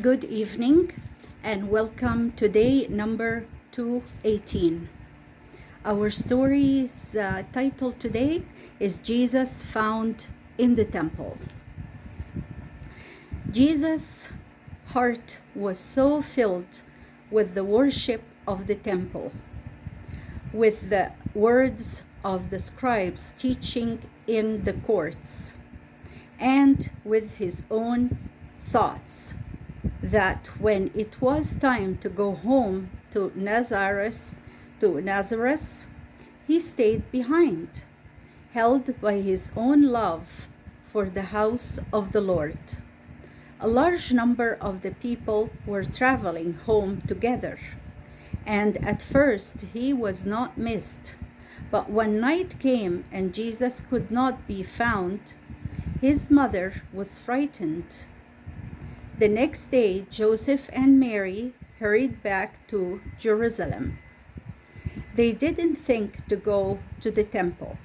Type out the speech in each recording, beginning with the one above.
Good evening and welcome to day number 218. Our story's title today is Jesus Found in the Temple. Jesus' heart was so filled with the worship of the temple, with the words of the scribes teaching in the courts, and with his own thoughts, that when it was time to go home to Nazareth, he stayed behind, held by his own love for the house of the Lord. A large number of the people were traveling home together, and at first he was not missed. But when night came and Jesus could not be found, his mother was frightened. The next day, Joseph and Mary hurried back to Jerusalem. They didn't think to go to the temple,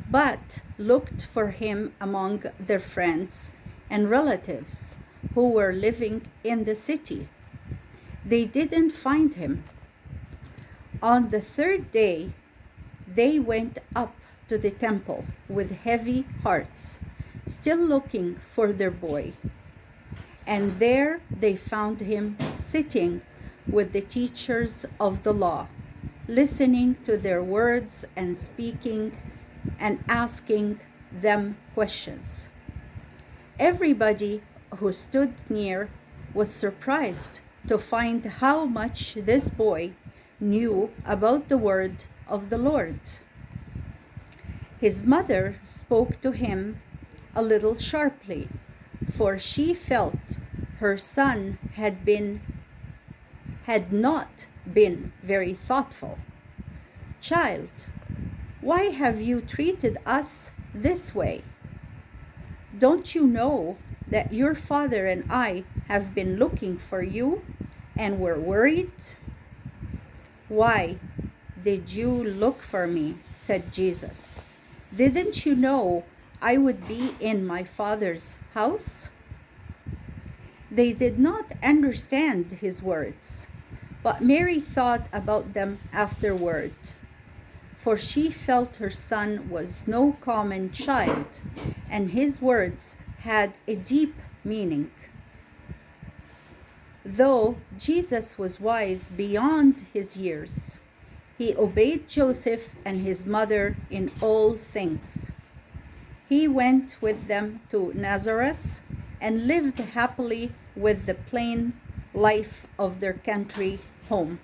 but looked for him among their friends and relatives who were living in the city. They didn't find him. On the third day, they went up to the temple with heavy hearts, still looking for their boy. And there they found him sitting with the teachers of the law, listening to their words and speaking and asking them questions. Everybody who stood near was surprised to find how much this boy knew about the word of the Lord. His mother spoke to him a little sharply, for she felt her son had not been very thoughtful. "Child, why have you treated us this way? Don't you know that your father and I have been looking for you and were worried?" "Why did you look for me?" said Jesus. "Didn't you know I would be in my Father's house?" They did not understand his words, but Mary thought about them afterward, for she felt her son was no common child, and his words had a deep meaning. Though Jesus was wise beyond his years, he obeyed Joseph and his mother in all things. He went with them to Nazareth and lived happily with the plain life of their country home.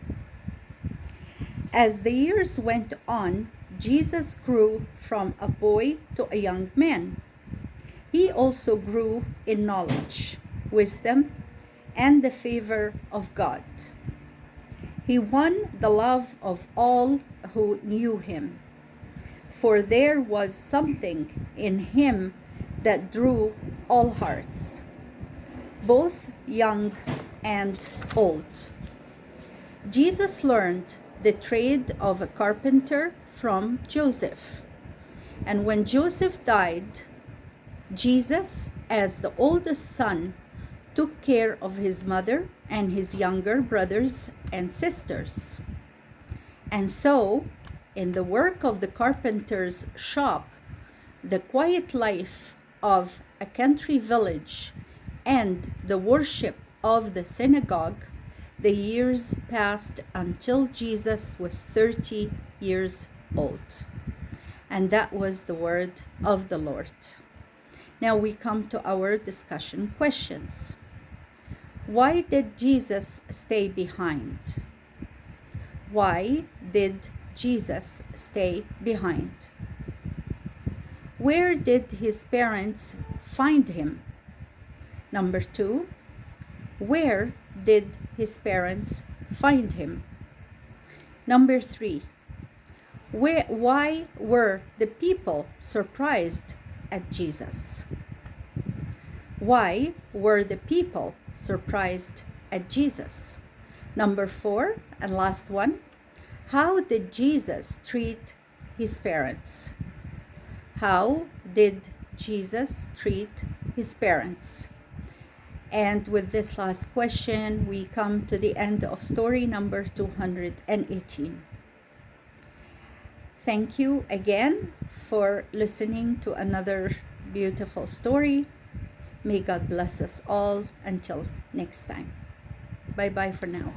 As the years went on, Jesus grew from a boy to a young man. He also grew in knowledge, wisdom, and the favor of God. He won the love of all who knew him, for there was something in him that drew all hearts, both young and old. Jesus learned the trade of a carpenter from Joseph. And when Joseph died, Jesus, as the oldest son, took care of his mother and his younger brothers and sisters. And so, in the work of the carpenter's shop, the quiet life of a country village, and the worship of the synagogue, the years passed until Jesus was 30 years old. And that was the word of the Lord. Now we come to our discussion questions. Why did Jesus stay behind? Why did Jesus stay behind? Where did his parents find him? Number 2, where did his parents find him? Number 3, why were the people surprised at Jesus? Why were the people surprised at Jesus? Number 4, and last one, how did Jesus treat his parents? How did Jesus treat his parents? And with this last question, we come to the end of story number 218. Thank you again for listening to another beautiful story. May God bless us all until next time. Bye bye for now.